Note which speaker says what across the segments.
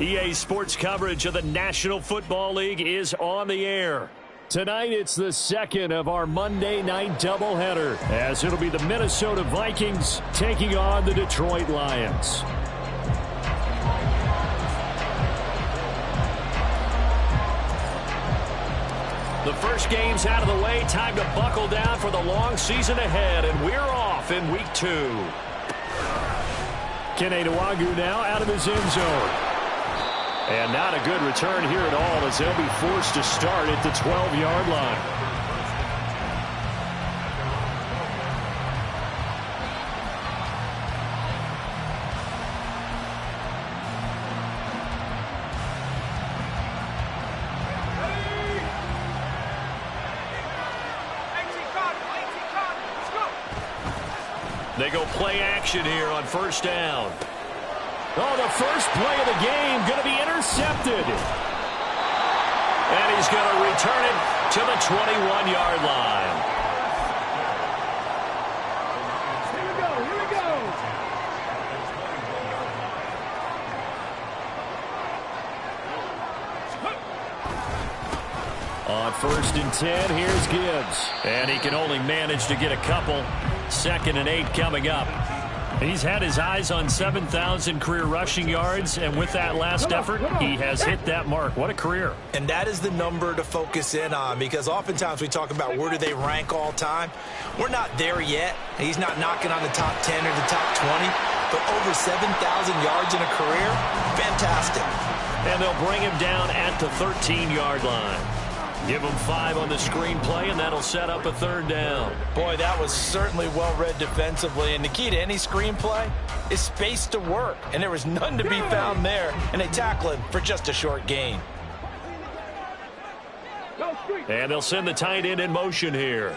Speaker 1: EA Sports coverage of the National Football League is on the air. Tonight, it's the second of our Monday night doubleheader, as it'll be the Minnesota Vikings taking on the Detroit Lions. The first game's out of the way. Time to buckle down for the long season ahead, and we're off in week 2. Kene Nwangwu now out of his end zone. And not a good return here at all, as they'll be forced to start at the 12-yard line. They go play action here on first down. Oh, the first play of the game going to be intercepted. And he's going to return it to the 21-yard line.
Speaker 2: Here we go, here we go.
Speaker 1: On first and 10, here's Gibbs. And he can only manage to get a couple. 2nd and 8 coming up. He's had his eyes on 7,000 career rushing yards, and with that last effort, he has hit that mark. What a career.
Speaker 3: And that is the number to focus in on, because oftentimes we talk about where do they rank all time. We're not there yet. He's not knocking on the top 10 or the top 20, but over 7,000 yards in a career, fantastic.
Speaker 1: And they'll bring him down at the 13-yard line. Give him 5 on the screenplay, and that'll set up a 3rd down.
Speaker 3: Boy, that was certainly well-read defensively. And the key to any screenplay is space to work. And there was none to be found there. And they tackle him for just a short gain.
Speaker 1: And they'll send the tight end in motion here.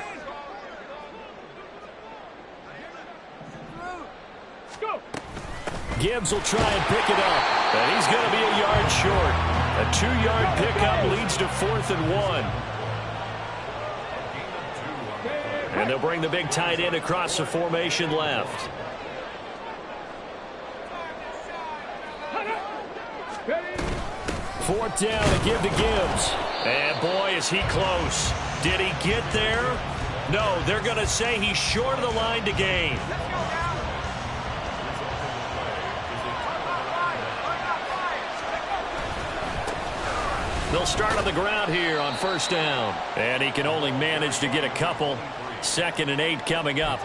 Speaker 1: Gibbs will try and pick it up. And he's going to be a yard short. A 2-yard pickup leads to 4th and 1. And they'll bring the big tight end across the formation left. Fourth down to give to Gibbs. And boy, is he close. Did he get there? No, they're going to say he's short of the line to gain. They'll start on the ground here on first down. And he can only manage to get a couple. 2nd and 8 coming up.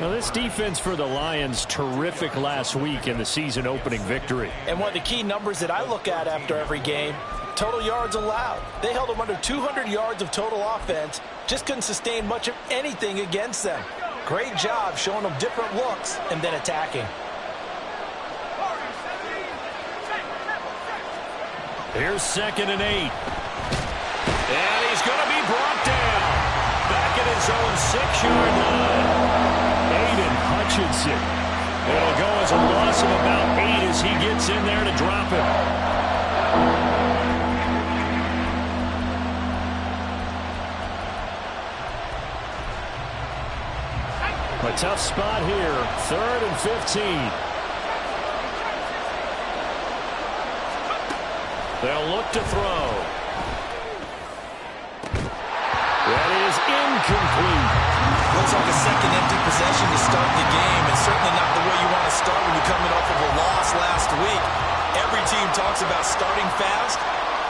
Speaker 1: Now, this defense for the Lions, terrific last week in the season-opening victory.
Speaker 3: And one of the key numbers that I look at after every game, total yards allowed. They held them under 200 yards of total offense. Just couldn't sustain much of anything against them. Great job showing them different looks and then attacking.
Speaker 1: Here's 2nd and 8. And he's going to be brought down. Back at his own 6-yard line. Aiden Hutchinson. It'll go as a loss of about 8 as he gets in there to drop it. A tough spot here. 3rd and 15. They'll look to throw. That is incomplete.
Speaker 3: Looks like a second empty possession to start the game, and certainly not the way you want to start when you're coming off of a loss last week. Every team talks about starting fast.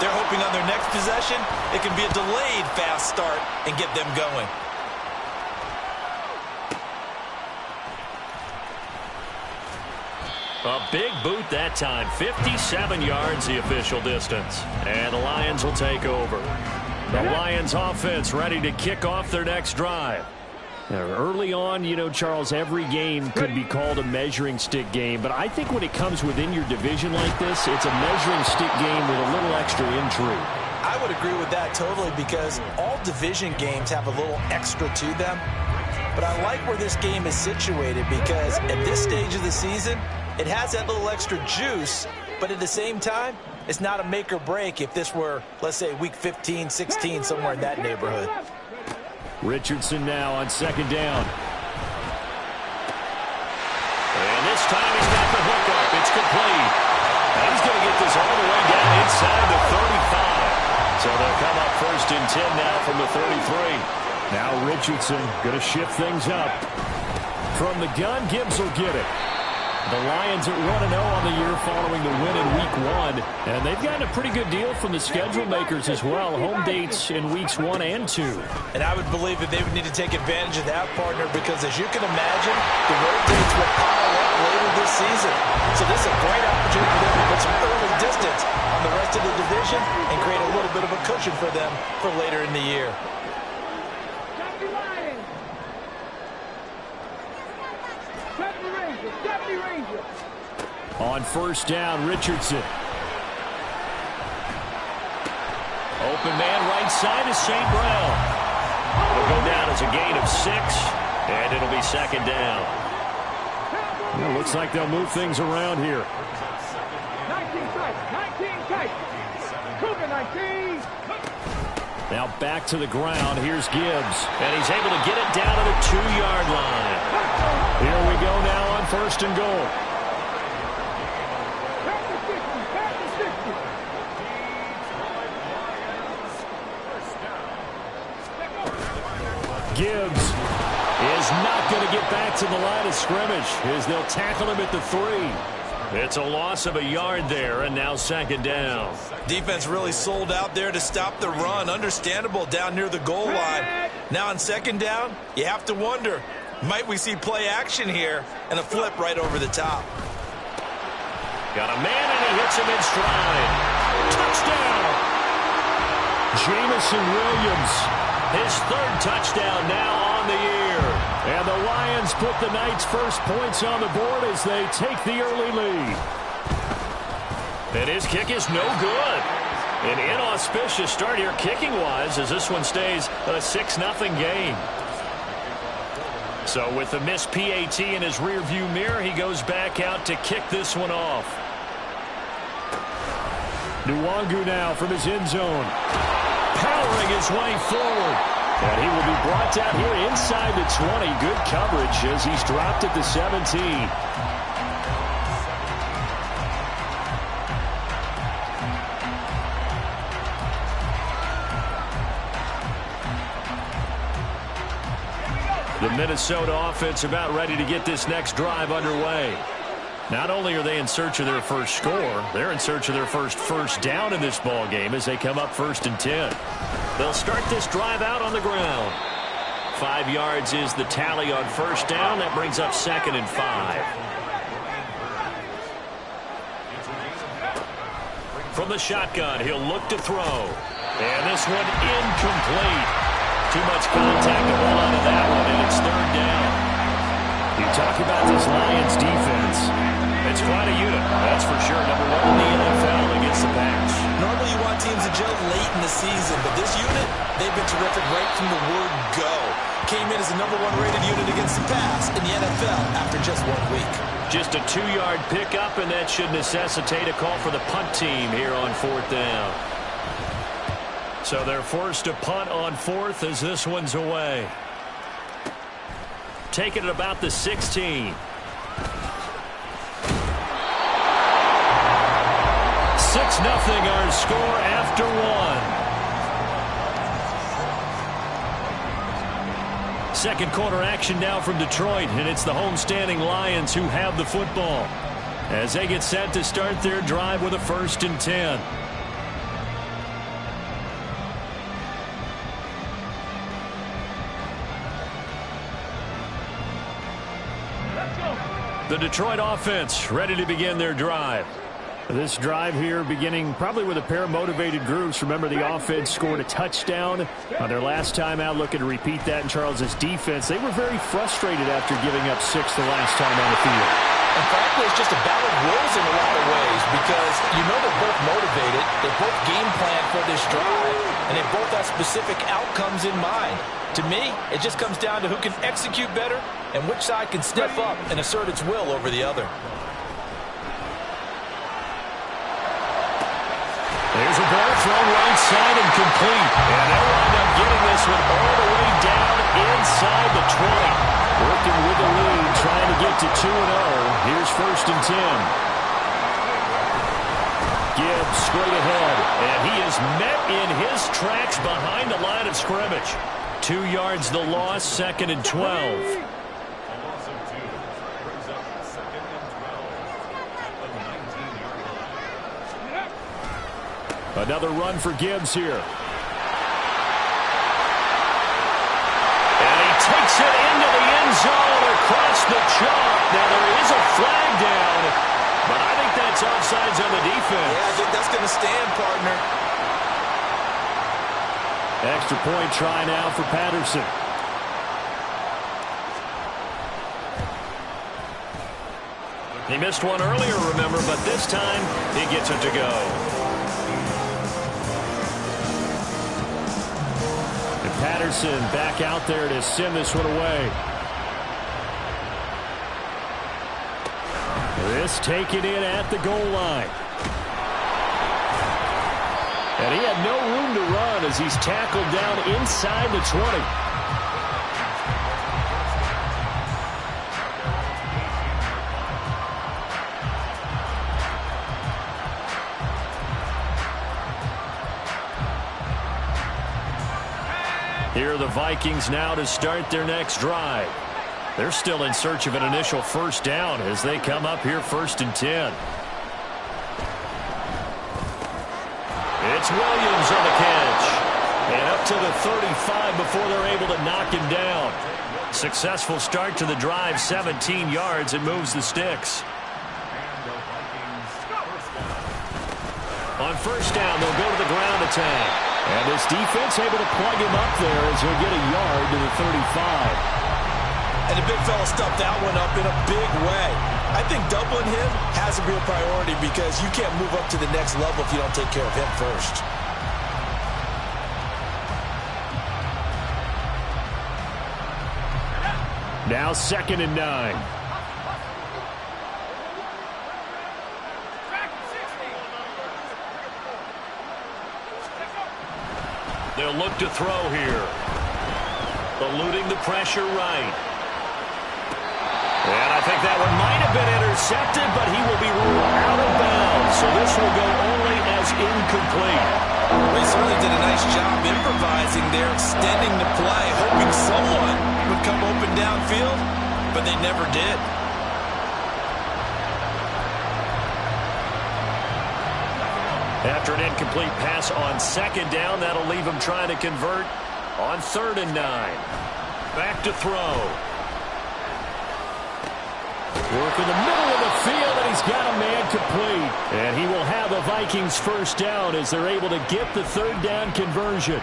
Speaker 3: They're hoping on their next possession it can be a delayed fast start and get them going.
Speaker 1: A big boot that time. 57 yards the official distance. And the Lions will take over. The Lions offense ready to kick off their next drive. Now, early on, you know, Charles, every game could be called a measuring stick game. But I think when it comes within your division like this, it's a measuring stick game with a little extra intrigue.
Speaker 3: I would agree with that totally, because all division games have a little extra to them. But I like where this game is situated, because at this stage of the season, it has that little extra juice, but at the same time, it's not a make or break if this were, let's say, week 15, 16, somewhere in that neighborhood.
Speaker 1: Richardson now on 2nd down. And this time he's got the hook up. It's complete. And he's going to get get this all the way down inside the 35. So they'll come up first and 10 now from the 33.
Speaker 2: Now Richardson going to shift things up. From the gun, Gibbs will get it. The Lions at 1-0 on the year following the win in Week 1. And they've gotten a pretty good deal from the schedule makers as well. Home dates in Weeks 1 and 2.
Speaker 3: And I would believe that they would need to take advantage of that, partner, because as you can imagine, the road dates will pile up later this season. So this is a great opportunity for them to put some early distance on the rest of the division and create a little bit of a cushion for them for later in the year.
Speaker 2: On first down, Richardson.
Speaker 1: Open man right side is St. Brown. It'll go down as a gain of 6, and it'll be second down.
Speaker 2: Well, looks like they'll move things around here.
Speaker 4: 19 tight. Cougar 19.
Speaker 2: Now back to the ground. Here's Gibbs.
Speaker 1: And he's able to get it down to the 2-yard line.
Speaker 2: Here we go now on first and goal. Gibbs is not going to get back to the line of scrimmage as they'll tackle him at the 3.
Speaker 1: It's a loss of a yard there, and now second down.
Speaker 3: Defense really sold out there to stop the run. Understandable down near the goal line. Now on second down, you have to wonder, might we see play action here and a flip right over the top?
Speaker 1: Got a man, and he hits him in stride. Touchdown!
Speaker 2: Jamison Williams.
Speaker 1: His 3rd touchdown now on the year.
Speaker 2: And the Lions put the Knights' first points on the board as they take the early lead.
Speaker 1: And his kick is no good. An inauspicious start here kicking-wise as this one stays a 6-0 game. So with the missed PAT in his rearview mirror, he goes back out to kick this one off.
Speaker 2: Nwangu now from his end zone. Powering his way forward. And he will be brought down here inside the 20. Good coverage as he's dropped at the 17.
Speaker 1: The Minnesota offense about ready to get this next drive underway. Not only are they in search of their first score, they're in search of their first down in this ball game as they come up first and 10. They'll start this drive out on the ground. 5 yards is the tally on first down. That brings up second and 5. From the shotgun, he'll look to throw. And this one incomplete. Too much contact to hold on to that one, and it's 3rd down.
Speaker 2: You talk about this Lions defense.
Speaker 1: It's quite a unit, that's for sure. Number 1 in the NFL against the pass.
Speaker 3: Normally you want teams to gel late in the season, but this unit, they've been terrific right from the word go. Came in as the number 1 rated unit against the pass in the NFL after just 1 week.
Speaker 1: Just a 2-yard pickup, and that should necessitate a call for the punt team here on 4th down. So they're forced to punt on 4th as this one's away. Taking it about the 16. 6-0 our score after 1. Second quarter action now from Detroit, and it's the homestanding Lions who have the football as they get set to start their drive with a 1st and 10. The Detroit offense ready to begin their drive.
Speaker 2: This drive here beginning probably with a pair of motivated groups. Remember, the offense scored a touchdown on their last time out, looking to repeat that in Charles's defense. They were very frustrated after giving up 6 the last time on the field.
Speaker 3: And frankly, it's just a battle of wills in a lot of ways because you know they're both motivated, they both game plan for this drive, and they both have specific outcomes in mind. To me, it just comes down to who can execute better and which side can step up and assert its will over the other.
Speaker 1: There's a ball thrown right side and complete. And they'll wind up getting this one all the way down inside the 20.
Speaker 2: Working with the lead, trying to get to 2-0. Here's 1st and 10.
Speaker 1: straight ahead. And he is met in his tracks behind the line of scrimmage. 2 yards the loss, 2nd and 12. Another run for Gibbs here. And he takes it into the end zone across the chalk. Now there is a flag down, but I think that's offsides on the defense.
Speaker 3: Yeah, I think that's going to stand, partner.
Speaker 2: Extra point try now for Patterson.
Speaker 1: He missed one earlier, remember, but this time he gets it to go.
Speaker 2: And Patterson back out there to send this one away. This taken in at the goal line. And he had no room to run as he's tackled down inside the 20.
Speaker 1: Here are the Vikings now to start their next drive. They're still in search of an initial first down as they come up here 1st and 10. It's Williams on the catch. And up to the 35 before they're able to knock him down. Successful start to the drive, 17 yards, and moves the sticks. On first down, they'll go to the ground attack.
Speaker 2: And this defense able to plug him up there as he'll get a yard to the 35.
Speaker 3: And the big fella stuffed that one up in a big way. I think doubling him has a real priority because you can't move up to the next level if you don't take care of him first.
Speaker 2: Now 2nd and 9.
Speaker 1: They'll look to throw here. Eluding the pressure right. And I think that one might have been intercepted, but he will be ruled out of bounds. So this will go only as incomplete.
Speaker 3: They certainly did a nice job improvising there, extending the play, hoping someone would come open downfield, but they never did.
Speaker 1: After an incomplete pass on 2nd down, that'll leave him trying to convert on 3rd and 9. Back to throw.
Speaker 2: Work in the middle of the field, and he's got a man complete. And he will have a Vikings first down as they're able to get the 3rd down conversion.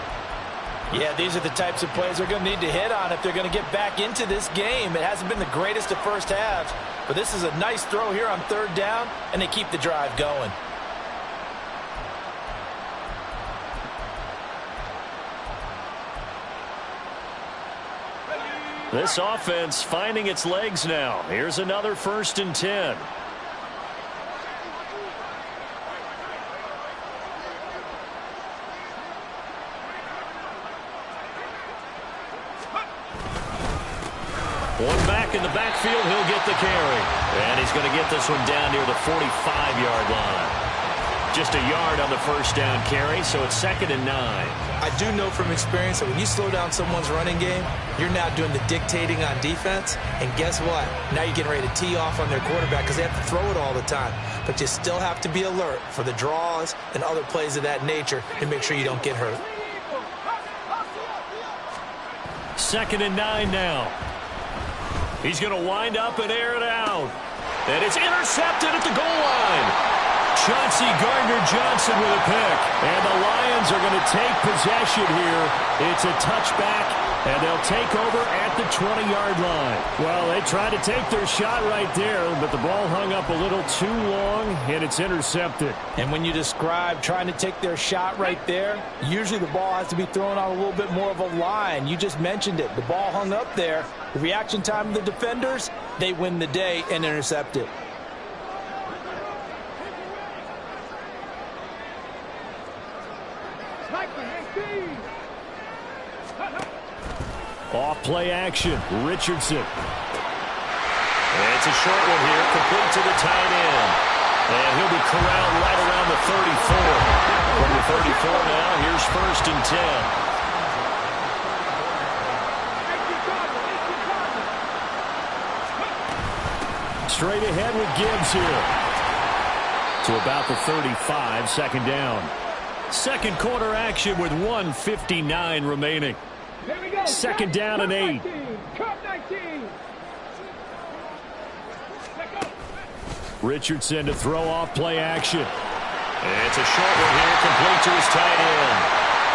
Speaker 3: Yeah, these are the types of plays they're going to need to hit on if they're going to get back into this game. It hasn't been the greatest of first halves, but this is a nice throw here on 3rd down, and they keep the drive going.
Speaker 1: This offense finding its legs now. Here's another 1st and 10. One back in the backfield, he'll get the carry. And he's going to get this one down near the 45-yard line. Just a yard on the first down carry, so it's 2nd and 9.
Speaker 3: I do know from experience that when you slow down someone's running game, you're now doing the dictating on defense. And guess what? Now you're getting ready to tee off on their quarterback because they have to throw it all the time. But you still have to be alert for the draws and other plays of that nature to make sure you don't get hurt.
Speaker 1: 2nd and 9 now. He's going to wind up and air it out. And it's intercepted at the goal line. Chauncey Gardner-Johnson with a pick. And the Lions are going to take possession here. It's a touchback, and they'll take over at the 20-yard line.
Speaker 2: Well, they tried to take their shot right there, but the ball hung up a little too long, and it's intercepted.
Speaker 3: And when you describe trying to take their shot right there, usually the ball has to be thrown on a little bit more of a line. You just mentioned it. The ball hung up there. The reaction time of the defenders, they win the day and intercept it.
Speaker 2: Off play action, Richardson.
Speaker 1: And it's a short one here, complete to the tight end. And he'll be corralled right around the 34. From the 34 now, here's 1st and 10.
Speaker 2: Straight ahead with Gibbs here. To about the 35, 2nd down.
Speaker 1: Second quarter action with 1:59 remaining.
Speaker 2: 2nd down and 8. Richardson to throw off play action.
Speaker 1: It's a short one here, complete to his tight end.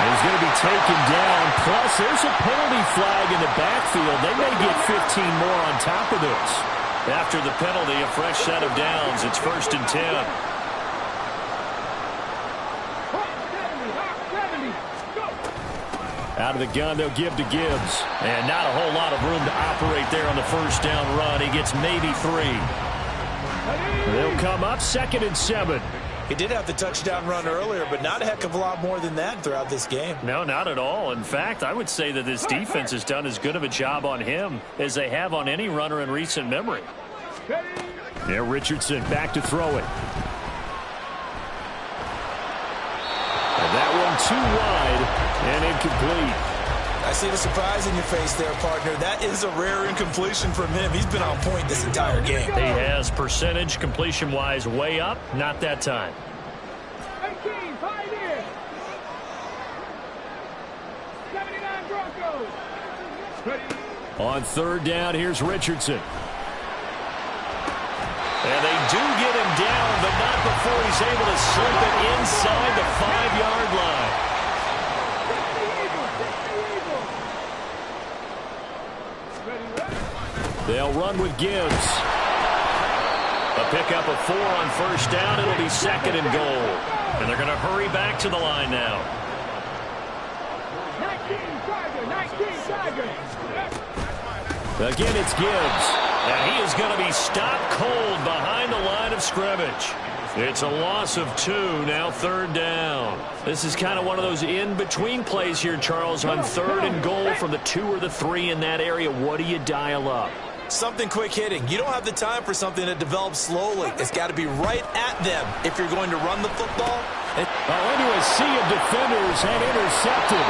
Speaker 2: He's going to be taken down. Plus, there's a penalty flag in the backfield. They may get 15 more on top of this.
Speaker 1: After the penalty, a fresh set of downs. It's 1st and 10.
Speaker 2: Out of the gun, they'll give to Gibbs.
Speaker 1: And not a whole lot of room to operate there on the 1st down run. He gets maybe 3.
Speaker 2: They'll come up 2nd and 7.
Speaker 3: He did have the touchdown run earlier, but not a heck of a lot more than that throughout this game.
Speaker 1: No, not at all. In fact, I would say that this defense has done as good of a job on him as they have on any runner in recent memory.
Speaker 2: Yeah, Richardson back to throw it. And that one too wide and incomplete.
Speaker 3: I see the surprise in your face there, partner. That is a rare incompletion from him. He's been on point this entire game.
Speaker 1: He has percentage completion-wise way up. Not that time.
Speaker 4: 18, Pioneer. 79 Broncos.
Speaker 2: On 3rd down, here's Richardson.
Speaker 1: And they do get him down, but not before he's able to slip it inside the 5-yard line.
Speaker 2: They'll run with Gibbs.
Speaker 1: A pickup of 4 on 1st down. It'll be 2nd and goal. And they're going to hurry back to the line now.
Speaker 4: 19 Tiger.
Speaker 2: Again, it's Gibbs.
Speaker 1: And he is going to be stopped cold behind the line of scrimmage. It's a loss of 2, now 3rd down. This is kind of one of those in-between plays here, Charles, on 3rd and goal from the 2 or the 3 in that area. What do you dial up?
Speaker 3: Something quick hitting. You don't have the time for something that develops slowly. It's got to be right at them if you're going to run the football.
Speaker 2: Into a sea of defenders and intercepted.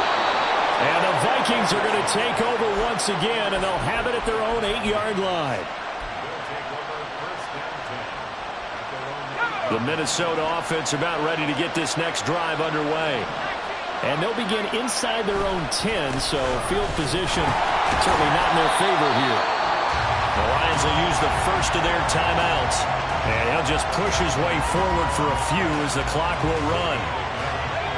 Speaker 2: And the Vikings are going to take over once again, and they'll have it at their own 8-yard line.
Speaker 1: The Minnesota offense about ready to get this next drive underway.
Speaker 2: And they'll begin inside their own 10, so field position certainly not in their favor here.
Speaker 1: The Lions will use the first of their timeouts. And he'll just push his way forward for a few as the clock will run.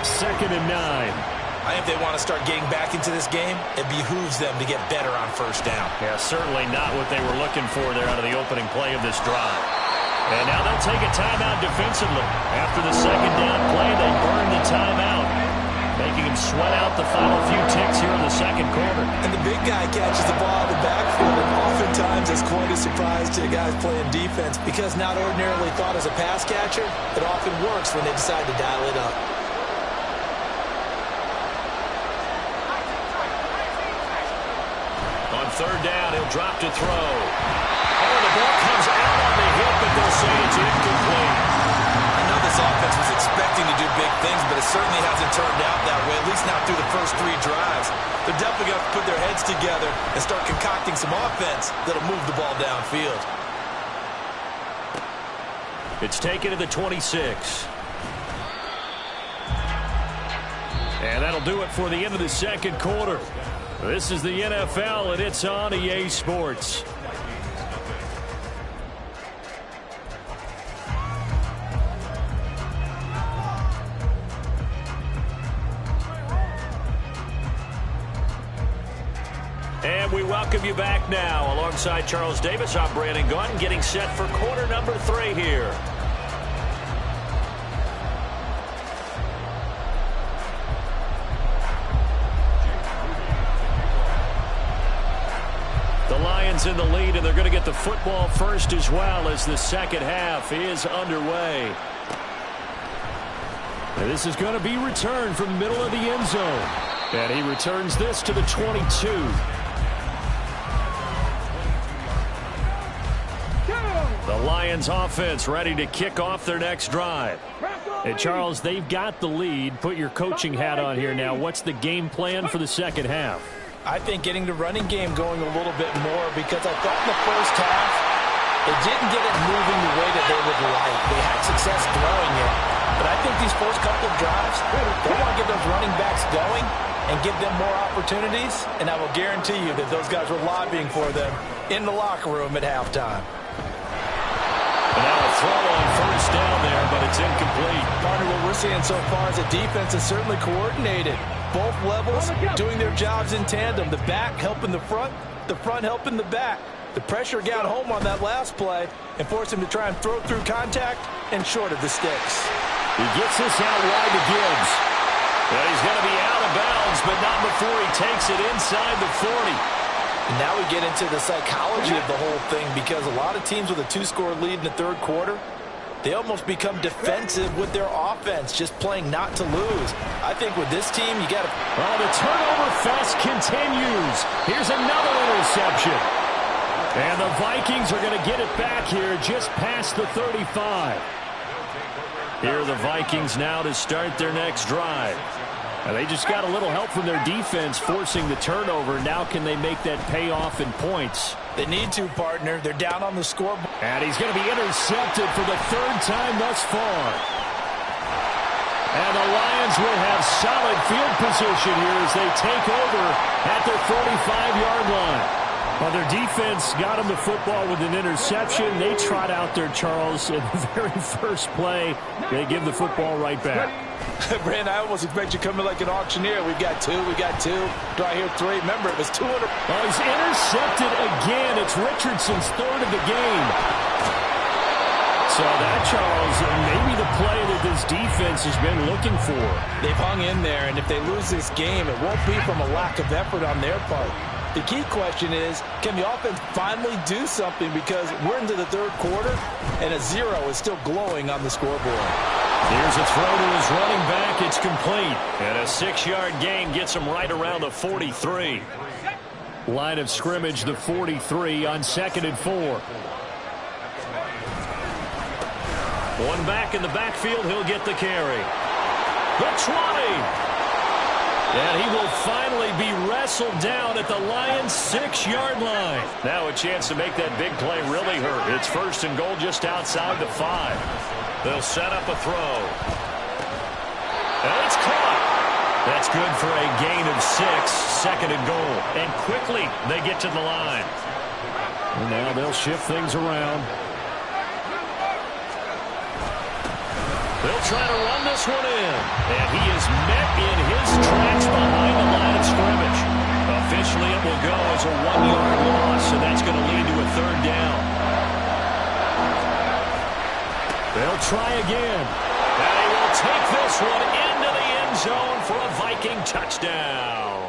Speaker 2: 2nd and 9.
Speaker 3: I think they want to start getting back into this game. It behooves them to get better on 1st down.
Speaker 1: Yeah, certainly not what they were looking for there out of the opening play of this drive. And now they'll take a timeout defensively. After the 2nd down play, they burn the timeout, making him sweat out the final few ticks here in the 2nd quarter.
Speaker 3: And the big guy catches the ball in the backfield, and oftentimes it's quite a surprise to the guys playing defense because not ordinarily thought as a pass catcher, it often works when they decide to dial it up.
Speaker 1: On 3rd down, he'll drop to throw. Oh, the ball comes out on the hip, but they'll say it's incomplete.
Speaker 3: I know this offense was expecting to do big things, but it certainly hasn't turned out that way, at least not through the first 3 drives. They're definitely going to put their heads together and start concocting some offense that'll move the ball downfield.
Speaker 1: It's taken to the 26. And that'll do it for the end of the 2nd quarter. This is the NFL, and it's on EA Sports. And we welcome you back now. Alongside Charles Davis, I'm Brandon Gaudin, getting set for quarter number 3 here. The Lions in the lead, and they're going to get the football first as well as the 2nd half is underway.
Speaker 2: And this is going to be returned from the middle of the end zone. And he returns this to the 22.
Speaker 1: The Lions offense ready to kick off their next drive.
Speaker 2: Hey, Charles, they've got the lead. Put your coaching hat on here now. What's the game plan for the second half?
Speaker 3: I think getting the running game going a little bit more, because I thought in the first half they didn't get it moving the way that they would like. They had success throwing it, but I think these first couple of drives, they want to get those running backs going and give them more opportunities, and I will guarantee you that those guys were lobbying for them in the locker room at halftime.
Speaker 1: Now a throw on first down there, but it's incomplete.
Speaker 3: Partner, what we're seeing so far is the defense is certainly coordinated. Both levels doing their jobs in tandem. The back helping the front helping the back. The pressure got home on that last play and forced him to try and throw through contact and short of the sticks.
Speaker 1: He gets this out wide to Gibbs. And he's going to be out of bounds, but not before he takes it inside the 40.
Speaker 3: And now we get into the psychology of the whole thing, because a lot of teams with a 2-score lead in the third quarter, they almost become defensive with their offense, just playing not to lose. I think with this team, you got to...
Speaker 2: Oh, the turnover fest continues. Here's another interception. And the Vikings are going to get it back here just past the 35.
Speaker 1: Here are the Vikings now to start their next drive.
Speaker 2: Now they just got a little help from their defense forcing the turnover. Now can they make that pay off in points?
Speaker 3: They need to, partner. They're down on the scoreboard.
Speaker 2: And he's going to be intercepted for the third time thus far. And the Lions will have solid field position here as they take over at their 45-yard line. Well, their defense got them the football with an interception. They trot out there, Charles, in the very first play. They give the football right back.
Speaker 3: Brand, I almost expect you coming like an auctioneer. We've got two. Do I hear three? Remember, it was 200.
Speaker 2: Oh, he's intercepted again. It's Richardson's third of the game. So that, Charles, maybe the play that this defense has been looking for.
Speaker 3: They've hung in there, and if they lose this game, it won't be from a lack of effort on their part. The key question is, can the offense finally do something, because we're into the third quarter, and a 0 is still glowing on the scoreboard.
Speaker 1: Here's a throw to his running back. It's complete. And a 6-yard gain gets him right around the 43.
Speaker 2: Line of scrimmage, the 43 on 2nd and 4.
Speaker 1: One back in the backfield. He'll get the carry. The 20. And he will finally be wrestled down at the Lions' 6-yard line. Now a chance to make that big play really hurt. It's 1st and goal just outside the 5. They'll set up a throw. And it's caught. That's good for a gain of 6, 2nd and goal. And quickly they get to the line.
Speaker 2: And now they'll shift things around.
Speaker 1: They'll try to run this one in. And he is met in his tracks behind the line of scrimmage. Officially, it will go as a 1-yard loss, and that's going to lead to a 3rd down.
Speaker 2: They'll try again.
Speaker 1: And he will take this one into the end zone for a Viking touchdown.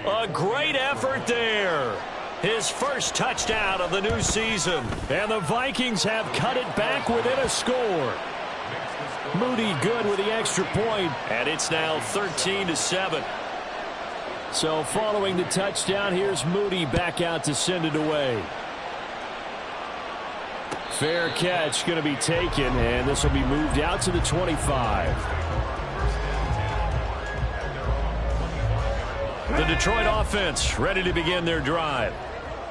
Speaker 1: A great effort there. His first touchdown of the new season.
Speaker 2: And the Vikings have cut it back within a score. Moody good with the extra point.
Speaker 1: And it's now 13-7.
Speaker 2: So following the touchdown, here's Moody back out to send it away. Fair catch going to be taken, and this will be moved out to the 25.
Speaker 1: The Detroit offense ready to begin their drive.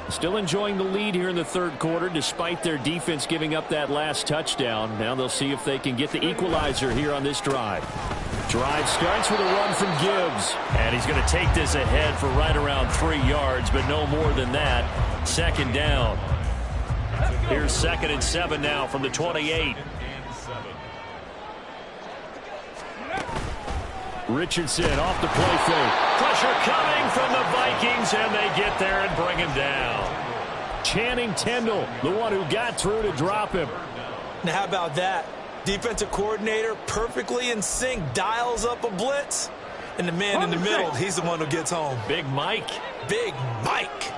Speaker 2: Still enjoying the lead here in the third quarter despite their defense giving up that last touchdown. Now they'll see if they can get the equalizer here on this drive. Drive starts with a run from Gibbs.
Speaker 1: And he's going to take this ahead for right around 3 yards, but no more than that. 2nd down. Here's 2nd and 7 now from the 28.
Speaker 2: Richardson off the play fake.
Speaker 1: Pressure coming from the Vikings, and they get there and bring him down.
Speaker 2: Channing Tindall, the one who got through to drop him.
Speaker 3: Now how about that? Defensive coordinator perfectly in sync, dials up a blitz. And the man in the middle, he's the one who gets home.
Speaker 1: Big Mike.
Speaker 3: Big Mike.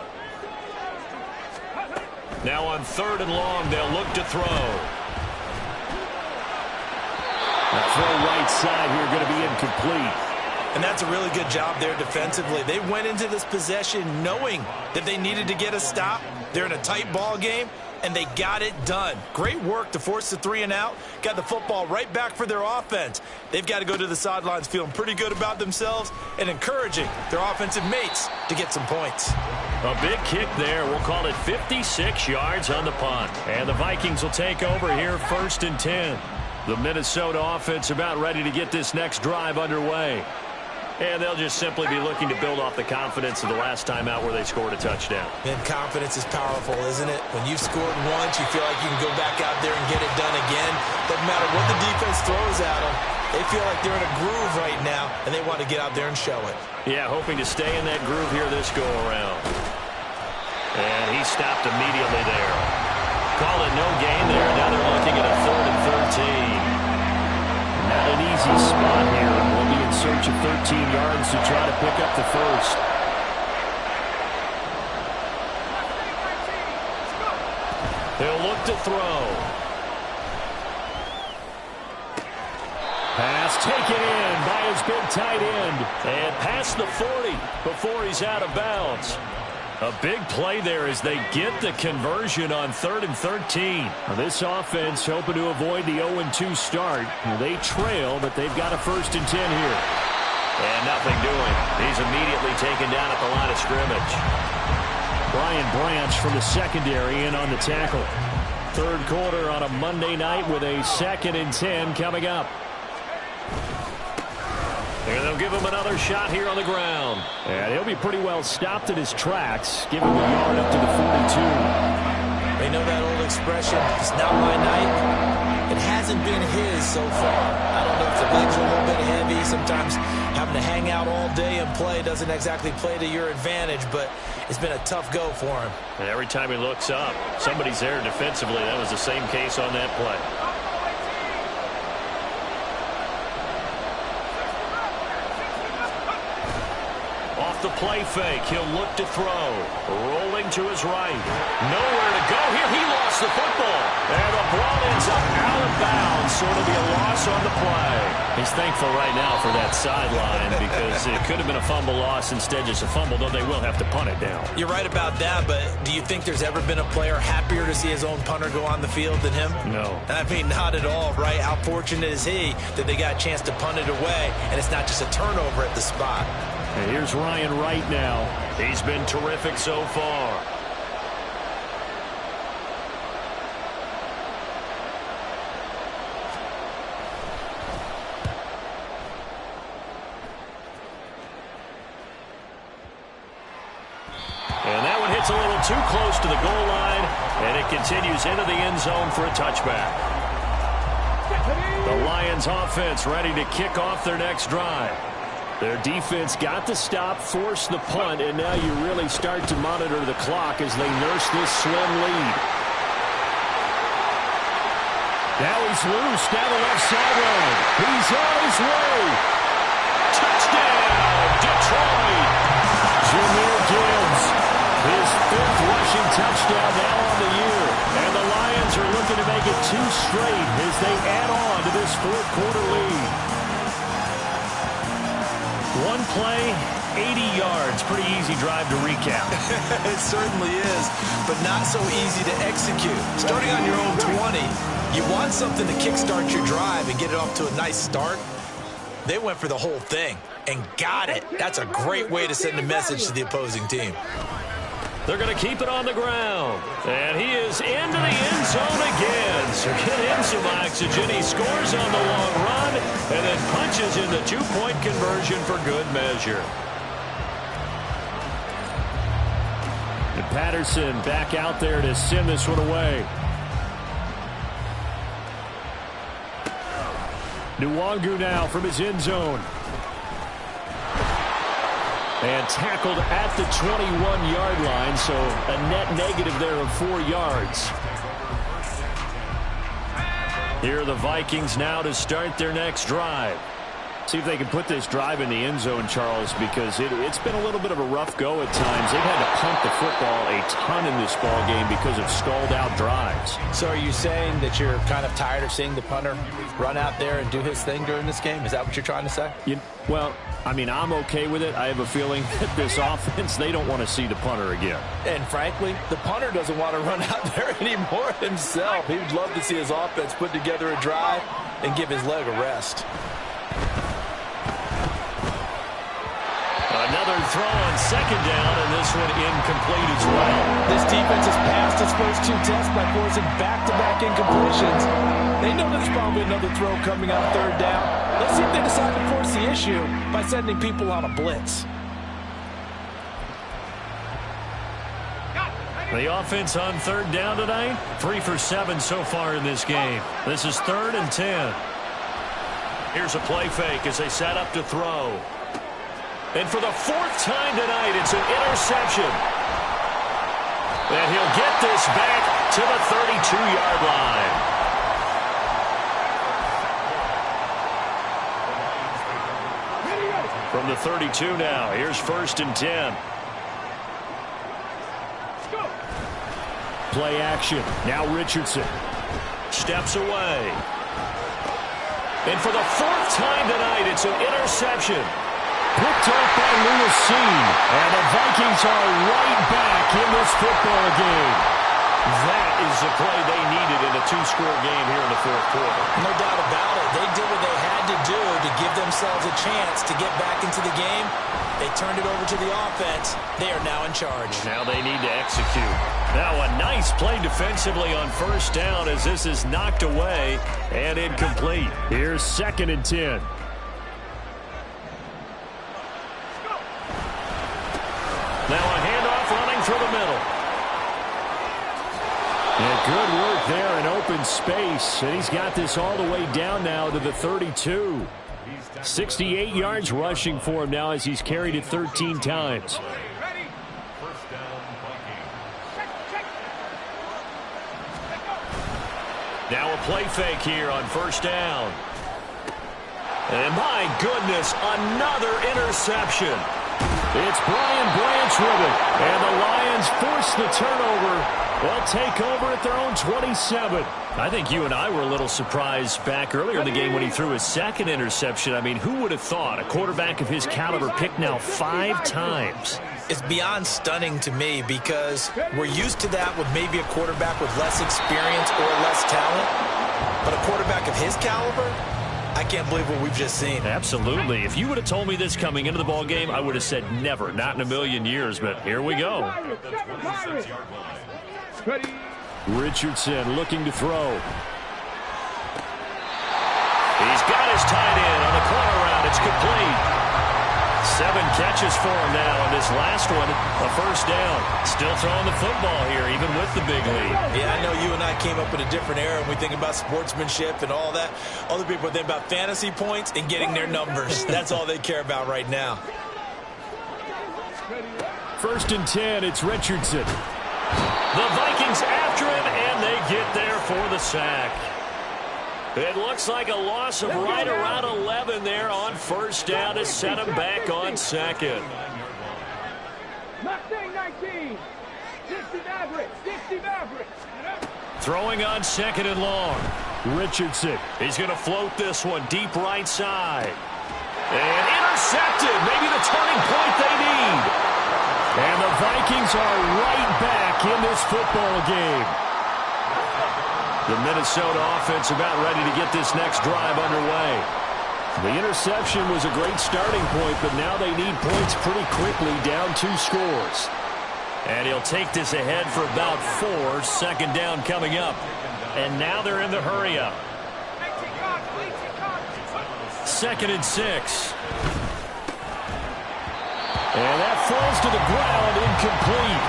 Speaker 1: Now on 3rd and long, they'll look to throw.
Speaker 2: The throw right side here going to be incomplete.
Speaker 3: And that's a really good job there defensively. They went into this possession knowing that they needed to get a stop. They're in a tight ball game. and they got it done. Great work to force the 3 and out. Got the football right back for their offense. They've got to go to the sidelines feeling pretty good about themselves and encouraging their offensive mates to get some points.
Speaker 1: A big kick there. We'll call it 56 yards on the punt. And the Vikings will take over here 1st and 10. The Minnesota offense about ready to get this next drive underway. And they'll just simply be looking to build off the confidence of the last time out where they scored a touchdown.
Speaker 3: And confidence is powerful, isn't it? When you've scored once, you feel like you can go back out there and get it done again. Doesn't matter what the defense throws at them. They feel like they're in a groove right now, and they want to get out there and show it.
Speaker 1: Yeah, hoping to stay in that groove here this go-around. And he stopped immediately there. Call it no gain there. Now they're looking at a 3rd and 13. Not an easy spot here. We'll be in search of 13 yards to try to pick up the first. They'll look to throw. Pass taken in by his big tight end. And past the 40 before he's out of bounds. A big play there as they get the conversion on 3rd and 13. Now this offense hoping to avoid the 0-2 start. They trail, but they've got a 1st and 10 here. And nothing doing. He's immediately taken down at the line of scrimmage. Brian Branch from the secondary in on the tackle. 3rd quarter on a Monday night with a 2nd and 10 coming up. And they'll give him another shot here on the ground. And he'll be pretty well stopped in his tracks. Give him a yard up to the 42.
Speaker 3: They know that old expression, it's not my night. It hasn't been his so far. I don't know if the legs are a little bit heavy. Sometimes having to hang out all day and play doesn't exactly play to your advantage, but it's been a tough go for him.
Speaker 1: And every time he looks up, somebody's there defensively. That was the same case on that play. The play fake. He'll look to throw. Rolling to his right. Nowhere to go here. He lost the football. And the ball ends up out of bounds. So it'll be a loss on the play. He's thankful right now for that sideline because it could have been a fumble loss. Instead, just a fumble, though they will have to punt it down.
Speaker 3: You're right about that, but do you think there's ever been a player happier to see his own punter go on the field than him?
Speaker 1: No.
Speaker 3: I mean, not at all, right? How fortunate is he that they got a chance to punt it away, and it's not just a turnover at the spot.
Speaker 1: And here's Ryan Wright now. He's been terrific so far. And that one hits a little too close to the goal line, and it continues into the end zone for a touchback. The Lions offense ready to kick off their next drive. Their defense got the stop, forced the punt, and now you really start to monitor the clock as they nurse this slim lead. Now he's loose down the left sideline. He's on his way. Touchdown, Detroit. Jahmyr Gibbs, his 5th rushing touchdown now on the year. And the Lions are looking to make it 2 straight as they add on to this 4th quarter lead. One play, 80 yards. Pretty easy drive to recap.
Speaker 3: It certainly is, but not so easy to execute. Starting on your own 20, you want something to kickstart your drive and get it off to a nice start. They went for the whole thing and got it. That's a great way to send a message to the opposing team.
Speaker 1: They're going to keep it on the ground. And he is into the end zone again. So get him some oxygen. He scores on the long run and then punches in the 2-point conversion for good measure. And Patterson back out there to send this one away. Nwangu now from his end zone. And tackled at the 21-yard line, so a net negative there of 4 yards. Here are the Vikings now to start their next drive.
Speaker 2: See if they can put this drive in the end zone, Charles, because it's been a little bit of a rough go at times. They've had to punt the football a ton in this ball game because of stalled-out drives.
Speaker 3: So are you saying that you're kind of tired of seeing the punter run out there and do his thing during this game? Is that what you're trying to say?
Speaker 2: Well, I mean, I'm okay with it. I have a feeling that this offense, they don't want to see the punter again.
Speaker 3: And frankly, the punter doesn't want to run out there anymore himself. He would love to see his offense put together a drive and give his leg a rest.
Speaker 1: Another throw on second down, and this one incomplete as well.
Speaker 3: This defense has passed its first two tests by forcing back-to-back incompletions. They know there's probably another throw coming on third down. Let's see if they decide to force the issue by sending people on a blitz.
Speaker 1: The offense on third down tonight, 3 for 7 so far in this game. This is 3rd and 10. Here's a play fake as they set up to throw. And for the 4th time tonight, it's an interception. And he'll get this back to the 32-yard line. From the 32 now, here's 1st and 10.
Speaker 2: Play action. Now Richardson.
Speaker 1: Steps away. And for the 4th time tonight, it's an interception.
Speaker 2: Picked off by Lewis. And the Vikings are right back in this football game.
Speaker 1: That is the play they needed in a 2-score game here in the 4th quarter.
Speaker 3: No doubt about it. They did what they had to do to give themselves a chance to get back into the game. They turned it over to the offense. They are now in charge.
Speaker 1: Now they need to execute. Now a nice play defensively on 1st down as this is knocked away and incomplete.
Speaker 2: Here's 2nd and 10.
Speaker 1: Now a handoff running through the middle.
Speaker 2: And good work there in open space. And he's got this all the way down now to the 32. 68 yards rushing for him now as he's carried it 13 times.
Speaker 1: Now a play fake here on 1st down. And my goodness, another interception.
Speaker 2: It's Brian Branch with it. And the Lions force the turnover. They'll take over at their own 27.
Speaker 1: I think you and I were a little surprised back earlier in the game when he threw his 2nd interception. I mean, who would have thought a quarterback of his caliber picked now 5 times?
Speaker 3: It's beyond stunning to me because we're used to that with maybe a quarterback with less experience or less talent. But a quarterback of his caliber, I can't believe what we've just seen.
Speaker 1: Absolutely. If you would have told me this coming into the ball game, I would have said never, not in a million years. But here we go.
Speaker 2: Richardson looking to throw.
Speaker 1: He's got his tight end on the corner route. It's complete. 7 catches for him now, and this last one, a 1st down. Still throwing the football here, even with the big lead.
Speaker 3: Yeah, I know you and I came up in a different era, and we think about sportsmanship and all that. Other people think about fantasy points and getting their numbers. That's all they care about right now.
Speaker 2: 1st and 10, it's Richardson.
Speaker 1: The Vikings after him, and they get there for the sack. It looks like a loss of right around 11 there on 1st down to set him back on 2nd. Throwing on 2nd and long.
Speaker 2: Richardson.
Speaker 1: He's going to float this one deep right side. And intercepted. Maybe the turning point they need.
Speaker 2: And the Vikings are right back in this football game.
Speaker 1: The Minnesota offense about ready to get this next drive underway.
Speaker 2: The interception was a great starting point, but now they need points pretty quickly, down 2 scores.
Speaker 1: And he'll take this ahead for about 4. 2nd down coming up. And now they're in the hurry up. 2nd and 6.
Speaker 2: And that falls to the ground, incomplete.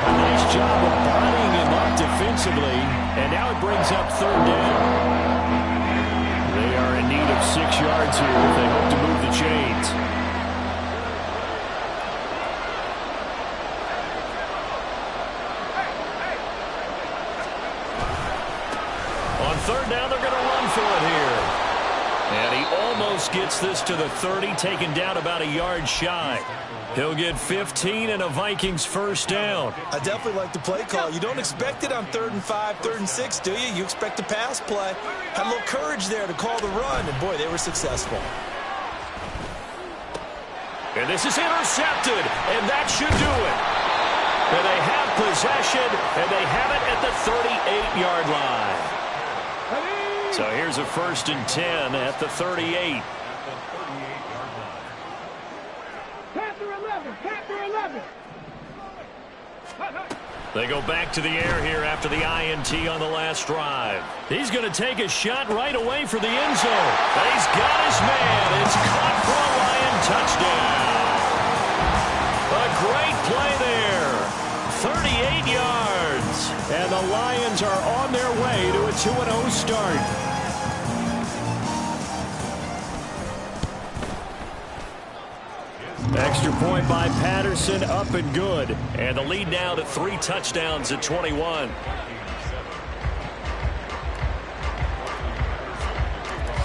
Speaker 2: A nice job of bodying him up defensively, and now it brings up 3rd down. They are in need of 6 yards here if they hope to move the chains.
Speaker 1: On 3rd down, they're going to run for it here. And he almost gets this to the 30, taken down about a yard shy. He'll get 15 and a Vikings first down.
Speaker 3: I definitely like the play call. You don't expect it on 3rd and 5, 3rd and 6, do you? You expect a pass play. Had a little courage there to call the run, and boy, they were successful.
Speaker 1: And this is intercepted, and that should do it. And they have possession, and they have it at the 38-yard line. So here's a 1st and 10 at the 38. They go back to the air here after the INT on the last drive. He's going to take a shot right away for the end zone. And he's got his man. It's caught for a Lion touchdown. A great play there. 38 yards.
Speaker 2: And the Lions are on their way to a 2-0 start. Extra point by Patterson, up and good.
Speaker 1: And the lead now to 3 touchdowns at 21.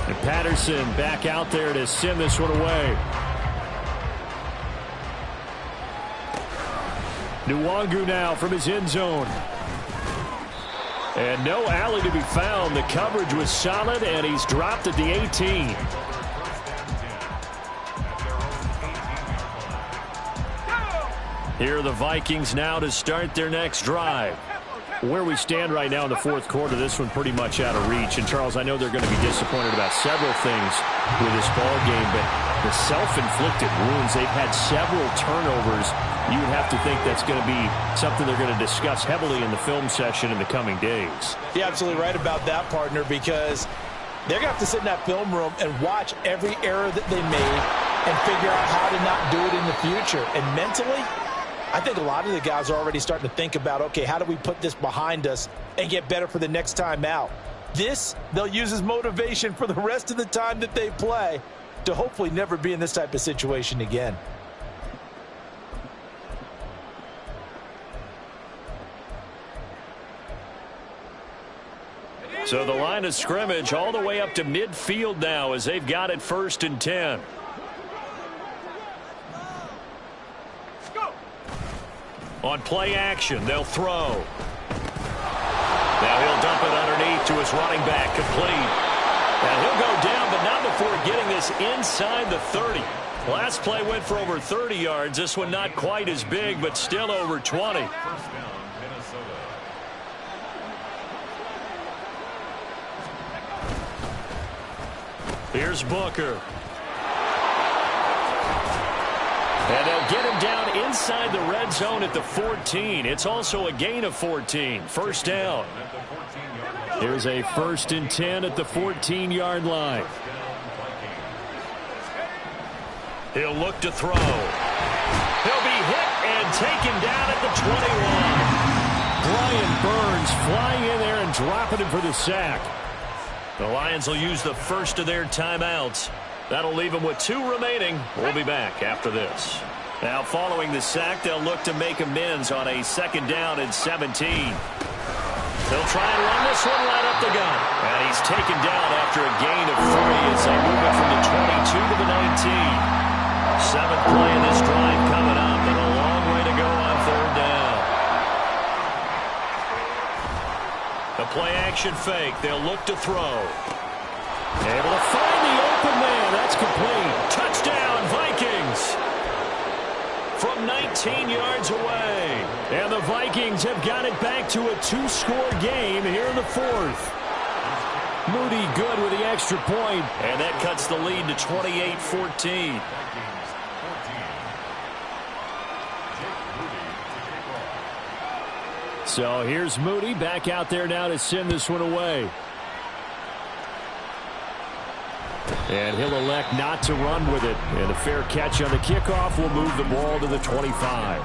Speaker 2: And Patterson back out there to send this one away. Nwangu now from his end zone. And no alley to be found. The coverage was solid, and he's dropped at the 18.
Speaker 1: Here are the Vikings now to start their next drive.
Speaker 2: Where we stand right now in the 4th quarter, this one pretty much out of reach. And, Charles, I know they're going to be disappointed about several things with this ball game, but the self-inflicted wounds, they've had several turnovers. You would have to think that's going to be something they're going to discuss heavily in the film session in the coming days.
Speaker 3: You're absolutely right about that, partner, because they're going to have to sit in that film room and watch every error that they made and figure out how to not do it in the future. And mentally, I think a lot of the guys are already starting to think about, okay, how do we put this behind us and get better for the next time out? This, they'll use as motivation for the rest of the time that they play to hopefully never be in this type of situation again.
Speaker 1: So the line of scrimmage all the way up to midfield now as they've got it 1st and 10. On play action, they'll throw. Now he'll dump it underneath to his running back, complete. And he'll go down, but not before getting this inside the 30. Last play went for over 30 yards. This one not quite as big, but still over 20. Here's Booker. And they'll get him down inside the red zone at the 14. It's also a gain of 14. First down.
Speaker 2: Here's a 1st and 10 at the 14-yard line.
Speaker 1: He'll look to throw. He'll be hit and taken down at the 21.
Speaker 2: Brian Burns flying in there and dropping him for the sack.
Speaker 1: The Lions will use the first of their timeouts. That'll leave them with 2 remaining. We'll be back after this. Now, following the sack, they'll look to make amends on a 2nd down and 17. They'll try and run this one right up the gut. And he's taken down after a gain of 3 as they move it from the 22 to the 19. 7th play of this drive coming up, and a long way to go on 3rd down. The play-action fake. They'll look to throw.
Speaker 2: Able to find the open man. That's complete.
Speaker 1: Touchdown, Vikings! From 19 yards away.
Speaker 2: And the Vikings have got it back to a 2-score game here in the 4th. Moody good with the extra point.
Speaker 1: And that cuts the lead to 28-14.
Speaker 2: So here's Moody back out there now to send this one away. And he'll elect not to run with it. And a fair catch on the kickoff will move the ball to the 25.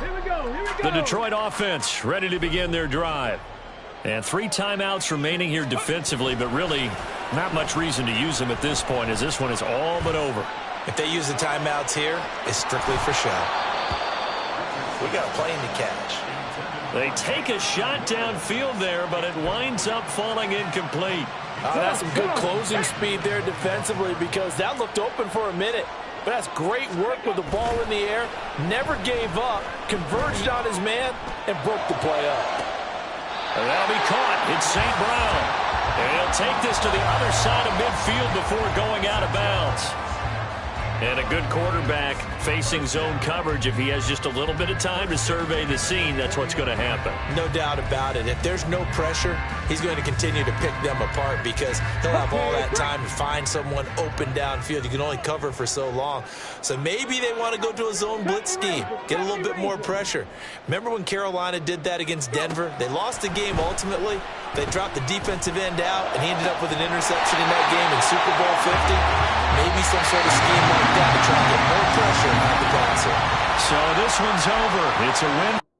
Speaker 4: Here we go.
Speaker 1: The Detroit offense ready to begin their drive. And 3 timeouts remaining here defensively, but really not much reason to use them at this point as this one is all but over.
Speaker 3: If they use the timeouts here, it's strictly for show. We got a plane to catch.
Speaker 1: They take a shot downfield there, but it winds up falling incomplete.
Speaker 3: That's some good closing speed there defensively because that looked open for a minute. But that's great work with the ball in the air. Never gave up, converged on his man, and broke the play up.
Speaker 1: And that'll be caught. It's St. Brown. And he'll take this to the other side of midfield before going out of bounds. And a good quarterback facing zone coverage. If he has just a little bit of time to survey the scene, that's what's going to happen.
Speaker 3: No doubt about it. If there's no pressure, he's going to continue to pick them apart because he'll have all that time to find someone open downfield. You can only cover for so long. So maybe they want to go to a zone blitz scheme, get a little bit more pressure. Remember when Carolina did that against Denver? They lost the game ultimately. They dropped the defensive end out, and he ended up with an interception in that game in Super Bowl 50. Maybe some sort of scheme like that to try to get more pressure on the passer.
Speaker 1: So this one's over. It's a win.